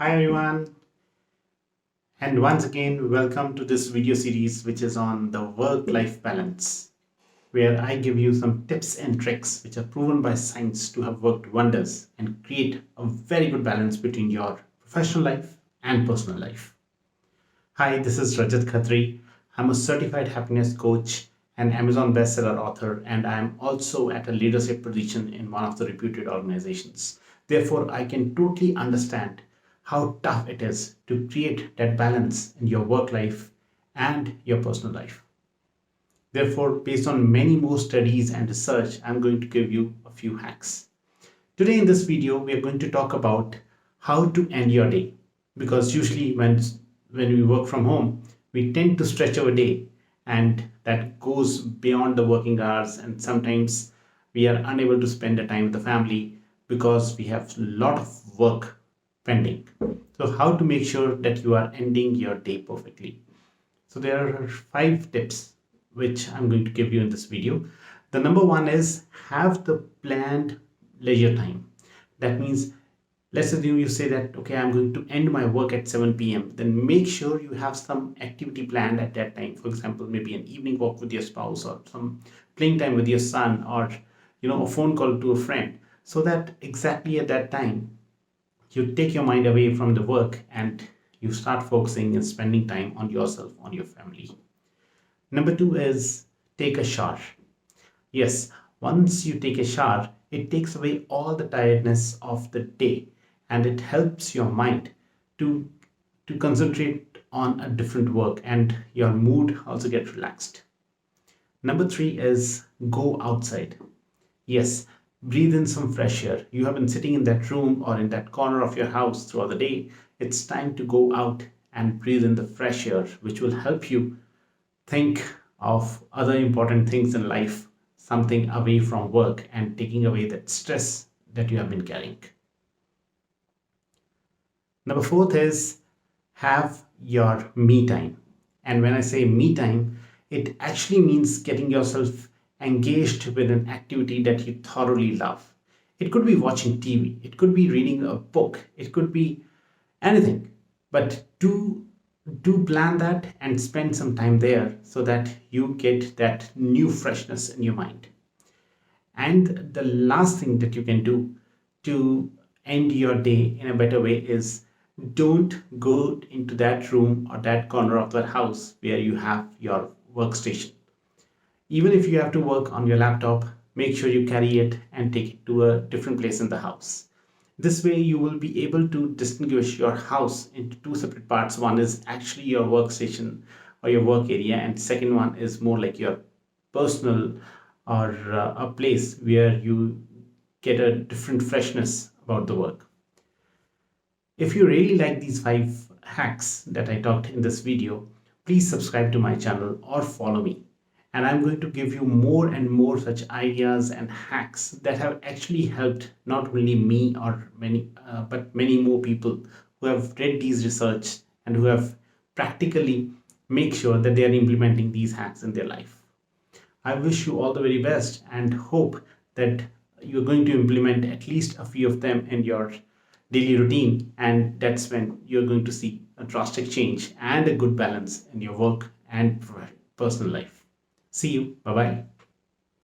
Hi everyone, and once again, welcome to this video series which is on the work life balance, where I give you some tips and tricks which are proven by science to have worked wonders and create a very good balance between your professional life and personal life. Hi, this is Rajat Khatri. I'm a certified happiness coach, an Amazon bestseller author, and I'm also at a leadership position in one of the reputed organizations. Therefore, I can totally understand how tough it is to create that balance in your work life and your personal life. Therefore, based on many more studies and research, I'm going to give you a few hacks. Today in this video, we are going to talk about how to end your day. Because usually when we work from home, we tend to stretch our day and that goes beyond the working hours, and sometimes we are unable to spend the time with the family because we have a lot of work pending. So how to make sure that you are ending your day perfectly? So there are 5 tips which I'm going to give you in this video. The number one is have the planned leisure time. That means, let's assume you say that, okay, I'm going to end my work at 7 p.m. Then make sure you have some activity planned at that time. For example, maybe an evening walk with your spouse or some playing time with your son, or a phone call to a friend, so that exactly at that time you take your mind away from the work and you start focusing and spending time on yourself, on your family. Number two is take a shower. Yes, once you take a shower, it takes away all the tiredness of the day and it helps your mind to concentrate on a different work, and your mood also gets relaxed. Number three is go outside. Yes, breathe in some fresh air. You have been sitting in that room or in that corner of your house throughout the day. It's time to go out and breathe in the fresh air, which will help you think of other important things in life, something away from work and taking away that stress that you have been carrying. Number fourth is have your me time. And when I say me time, it actually means getting yourself engaged with an activity that you thoroughly love. It could be watching TV, it could be reading a book, it could be anything. But do plan that and spend some time there so that you get that new freshness in your mind. And the last thing that you can do to end your day in a better way is don't go into that room or that corner of the house where you have your workstation. Even if you have to work on your laptop, make sure you carry it and take it to a different place in the house. This way, you will be able to distinguish your house into two separate parts. One is actually your workstation or your work area, and second one is more like your personal or a place where you get a different freshness about the work. If you really like these 5 hacks that I talked in this video, please subscribe to my channel or follow me. And I'm going to give you more and more such ideas and hacks that have actually helped not only me or but many more people who have read these research and who have practically make sure that they are implementing these hacks in their life. I wish you all the very best and hope that you're going to implement at least a few of them in your daily routine, and that's when you're going to see a drastic change and a good balance in your work and personal life. See you. Bye bye.